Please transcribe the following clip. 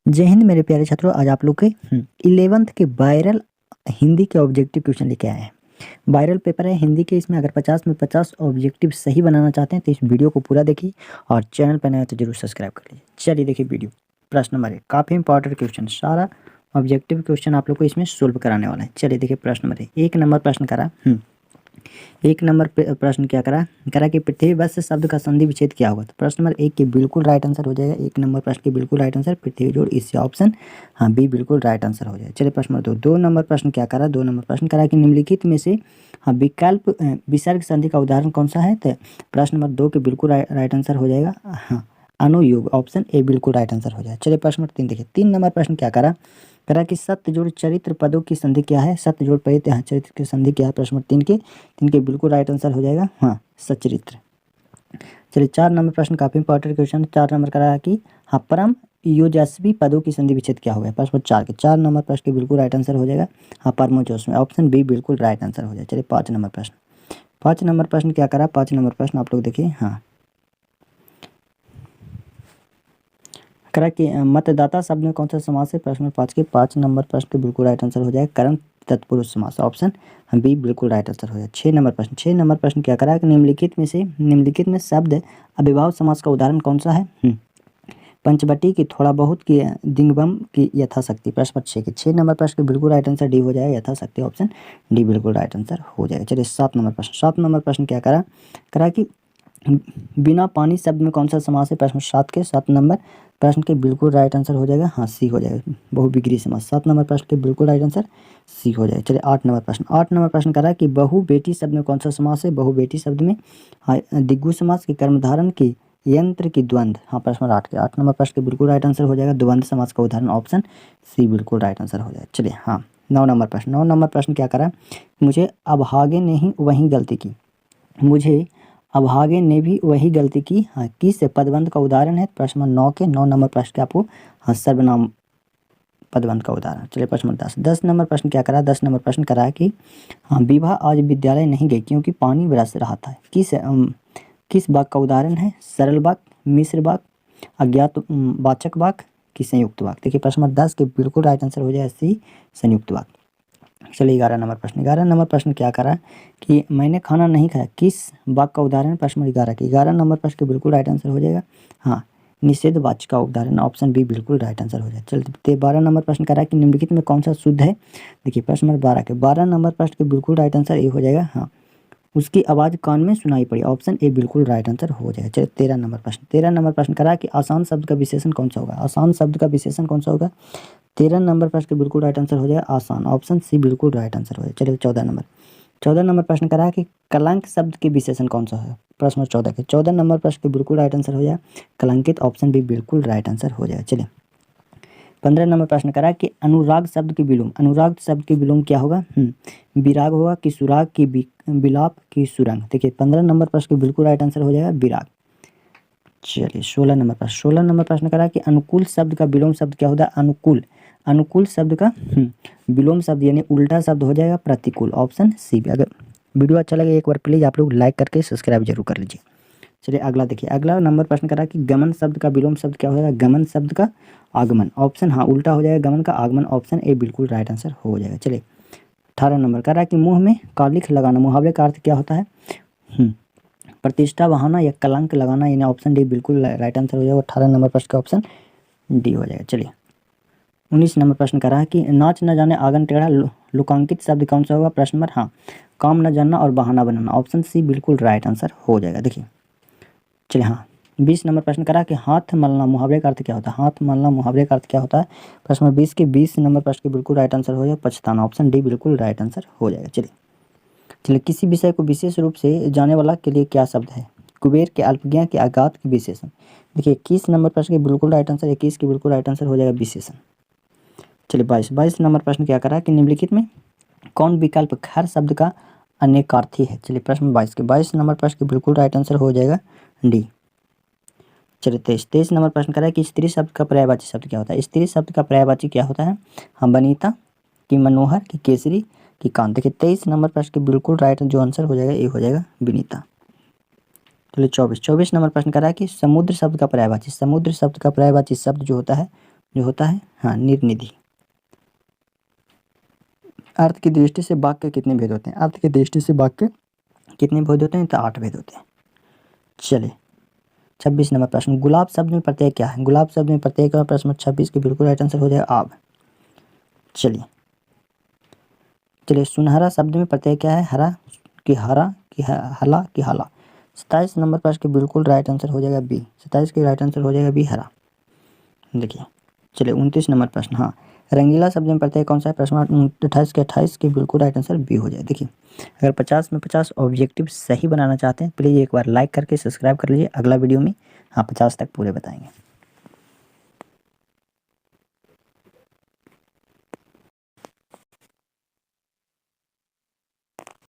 जय हिंद मेरे प्यारे छात्रों। आज आप लोग के 11th के वायरल हिंदी के ऑब्जेक्टिव क्वेश्चन लेके आए हैं। वायरल पेपर है हिंदी के, इसमें अगर 50 में 50 ऑब्जेक्टिव सही बनाना चाहते हैं तो इस वीडियो को पूरा देखिए और चैनल पर नए हो तो जरूर सब्सक्राइब कर लीजिए। चलिए देखिए वीडियो। प्रश्न नंबर 1 काफ़ी इंपॉर्टेंट क्वेश्चन, सारा ऑब्जेक्टिव क्वेश्चन आप लोग को इसमें सोल्व कराने वाला है। चलिए देखिए प्रश्न नंबर 1 नंबर प्रश्न करा। एक नंबर प्रश्न क्या करा करा कि पृथ्वी बस शब्द का संधि विच्छेद क्या होगा। तो प्रश्न नंबर 1 के बिल्कुल राइट आंसर हो जाएगा। एक नंबर प्रश्न के बिल्कुल राइट आंसर पृथ्वी जोड़ इससे ऑप्शन हाँ बी बिल्कुल राइट आंसर हो जाएगा। चलिए प्रश्न नंबर 2 नंबर प्रश्न क्या करा। 2 नंबर प्रश्न करा कि निम्नलिखित में से हाँ विकल्प विसर्ग संधि का उदाहरण कौन सा है। तो प्रश्न नंबर 2 के बिल्कुल राइट आंसर हो जाएगा हाँ अनुयोग, ऑप्शन ए बिल्कुल राइट आंसर हो जाएगा। चलिए प्रश्न नंबर 3 देखिए। 3 नंबर प्रश्न क्या करा कि सत्य जोड़ चरित्र पदों की संधि क्या है। सत्य जोड़ चरित्र की संधि क्या है। प्रश्न नंबर 3 के बिल्कुल राइट आंसर हो जाएगा हाँ सचरित्र। चलिए 4 नंबर प्रश्न काफी इंपॉर्टेंट क्वेश्चन। 4 नंबर करा कि हाँ परम योजस्वी पदों की संधि विच्छेद क्या होगा। प्रश्न 4 नंबर प्रश्न के बिल्कुल राइट आंसर हो जाएगा हाँ परमोजस्वी, ऑप्शन बी बिल्कुल राइट आंसर हो जाएगा। चलिए 5 नंबर प्रश्न। 5 नंबर प्रश्न क्या करा। 5 नंबर प्रश्न आप लोग देखिए हाँ करा कि मतदाता शब्द में कौन सा समास है। प्रश्न 5 नंबर प्रश्न के बिल्कुल राइट आंसर हो जाएगा कर्म तत्पुरुष समास, ऑप्शन बी बिल्कुल राइट आंसर हो जाएगा। 6 नंबर प्रश्न क्या करा कि निम्नलिखित में शब्द अभिभाव समास का उदाहरण कौन सा है। पंचवटी की, थोड़ा बहुत की, दिंगबम की, यथाशक्ति। प्रश्न 6 नंबर प्रश्न के बिल्कुल राइट आंसर डी हो जाएगा यथाशक्ति, ऑप्शन डी बिल्कुल राइट आंसर हो जाएगा। चलिए 7 नंबर प्रश्न। 7 नंबर प्रश्न क्या करा कि बिना पानी शब्द में कौन सा समास है। प्रश्न 7 नंबर प्रश्न के बिल्कुल राइट आंसर हो जाएगा हाँ सी हो जाएगा बहुविग्री समास। 7 नंबर प्रश्न के बिल्कुल राइट आंसर सी हो जाएगा। चलिए 8 नंबर प्रश्न। 8 नंबर प्रश्न करा कि बहु बेटी शब्द में कौन सा समास है। बहु बेटी शब्द में हाँ दिग्गु समास की, कर्मधारण की, यंत्र की, द्वंद्व। हाँ प्रश्न 8 नंबर प्रश्न के बिल्कुल राइट आंसर हो जाएगा द्वंद्व समास का उदाहरण, ऑप्शन सी बिल्कुल राइट आंसर हो जाएगा। चलिए हाँ 9 नंबर प्रश्न। 9 नंबर प्रश्न क्या करा मुझे अभागे ने ही वही गलती की। मुझे अभागे ने भी वही गलती की हाँ किस पदबंध का उदाहरण है। प्रश्न 9 नंबर प्रश्न के आपको हाँ सर्वनाम पदबंध का उदाहरण। चलिए प्रश्न 10 नंबर प्रश्न क्या करा। 10 नंबर प्रश्न करा कि हाँ विभा आज विद्यालय नहीं गई क्योंकि पानी बरस रहा था। किस वाक्य का उदाहरण है। सरल वाक्य, मिश्र वाक्य, अज्ञात वाचक वाक्य की संयुक्त वाक्य। देखिए प्रश्न नंबर 10 के बिल्कुल राइट आंसर हो जाए सी संयुक्त वाक्य। चलिए 11 नंबर प्रश्न। 11 नंबर प्रश्न क्या करा कि मैंने खाना नहीं खाया किस वाक्य का उदाहरण। प्रश्न नंबर 11 के 11 नंबर प्रश्न के बिल्कुल राइट आंसर हो जाएगा हाँ निषेध वाच्य का उदाहरण, ऑप्शन बी बिल्कुल राइट आंसर हो जाएगा। चलते 12 नंबर प्रश्न करा कि निम्नलिखित में कौन सा शुद्ध है। देखिए प्रश्न नंबर 12 के 12 नंबर प्रश्न के बिल्कुल राइट आंसर ए हो जाएगा हाँ उसकी आवाज़ कान में सुनाई पड़ी, ऑप्शन ए बिल्कुल राइट आंसर हो जाएगा। चलिए 13 नंबर प्रश्न। 13 नंबर प्रश्न करा कि आसान शब्द का विशेषण कौन सा होगा। आसान शब्द का विशेषण कौन सा होगा। 13 नंबर प्रश्न के बिल्कुल राइट आंसर हो जाएगा आसान, ऑप्शन सी बिल्कुल राइट आंसर हो जाएगा। चलिए 14 नंबर प्रश्न करा कि कलंक शब्द के विशेषण कौन सा है। प्रश्न 14 के 14 नंबर प्रश्न के बिल्कुल राइट आंसर हो जाएगा कलंकित, ऑप्शन बी बिल्कुल राइट आंसर हो जाएगा। चलिए 15 नंबर प्रश्न करा कि अनुराग शब्द की विलोम। अनुराग शब्द की विलोम क्या होगा। विराग होगा कि सुराग की, विलाप की, सुरंग। देखिए 15 नंबर प्रश्न के बिल्कुल राइट आंसर हो जाएगा विराग। चलिए 16 नंबर प्रश्न। 16 नंबर प्रश्न करा कि अनुकूल शब्द का विलोम शब्द क्या होता है। अनुकूल, अनुकूल शब्द का विलोम शब्द यानी उल्टा शब्द हो जाएगा प्रतिकूल, ऑप्शन सी। अगर वीडियो अच्छा लगे एक बार प्लीज़ आप लोग लाइक करके सब्सक्राइब जरूर कर लीजिए। चलिए अगला देखिए। अगला नंबर प्रश्न करा कि गमन शब्द का विलोम शब्द क्या हो जाएगा। गमन शब्द का आगमन, ऑप्शन हाँ उल्टा हो जाएगा गमन का आगमन, ऑप्शन ए बिल्कुल राइट आंसर हो जाएगा। चलिए 18 नंबर करा कि मुंह में कालिख लगाना, मुहावरे का अर्थ क्या होता है। प्रतिष्ठा बहाना या कलंक लगाना, यानी ऑप्शन डी बिल्कुल राइट आंसर हो जाएगा। 18 नंबर प्रश्न का ऑप्शन डी हो जाएगा। चलिए 19 नंबर प्रश्न करा है कि नाच न जाने आंगन टेढ़ा लोकांकित शब्द कौन सा होगा। प्रश्न नंबर हाँ काम न जानना और बहाना बनाना, ऑप्शन सी बिल्कुल राइट आंसर हो जाएगा। देखिए चलिए हाँ 20 नंबर प्रश्न करा कि हाथ मलना मुहावरे का अर्थ क्या होता है। हाथ मलना मुहावरे का अर्थ क्या होता है। प्रश्न नंबर 20 नंबर प्रश्न के बिल्कुल राइट आंसर हो जाएगा पछताना, ऑप्शन डी बिल्कुल राइट आंसर हो जाएगा। चलिए किसी विषय को विशेष रूप से जाने वाला के लिए क्या शब्द है। कुबेर के, अल्पज्ञ के, अगाध के, विशेषण। देखिए 21 नंबर प्रश्न के बिल्कुल राइट आंसर 21 के बिल्कुल राइट आंसर हो जाएगा विशेषण। चलिए 22 नंबर प्रश्न क्या करा कि निम्नलिखित में कौन विकल्प खर शब्द का अनेकार्थी है। चलिए प्रश्न 22 नंबर प्रश्न के बिल्कुल राइट आंसर हो जाएगा डी। चलिए 23 नंबर प्रश्न करा कि स्त्री शब्द का पर्यायवाची शब्द क्या होता है। स्त्री शब्द का पर्यायवाची क्या होता है। हम वनिता की, मनोहर की, केसरी की, कांत। देखिए 23 नंबर प्रश्न के बिल्कुल राइट जो आंसर हो जाएगा ये हो जाएगा विनीता। चलिए 24 नंबर प्रश्न करा है कि समुद्र शब्द का पर्यायवाची, समुद्र शब्द का पर्यायवाची शब्द जो होता है जो होता है, हाँ, निर्निधि। अर्थ की दृष्टि से वाक्य कितने भेद होते हैं? अर्थ की दृष्टि से वाक्य कितने भेद होते हैं? तो 8 भेद होते हैं। चलिए 26 नंबर प्रश्न, गुलाब शब्द में प्रत्यय क्या है? गुलाब शब्द में प्रत्यय का प्रश्न 26 के बिल्कुल राइट आंसर हो जाएगा आब। चलिए सुनहरा शब्द में प्रत्यय क्या है? हरा कि हरा कि हला कि हाला। 27 नंबर प्रश्न के बिल्कुल राइट आंसर हो जाएगा बी। 27 के राइट आंसर हो जाएगा बी, हरा। देखिए चलिए 29 नंबर प्रश्न, हाँ, रंगीला शब्द में प्रत्यय कौन सा है? प्रश्न 28 के बिल्कुल राइट आंसर बी हो जाए। देखिए अगर 50 में 50 ऑब्जेक्टिव सही बनाना चाहते हैं प्लीज़ एक बार लाइक करके सब्सक्राइब कर लीजिए। अगला वीडियो में हाँ 50 तक पूरे बताएंगे।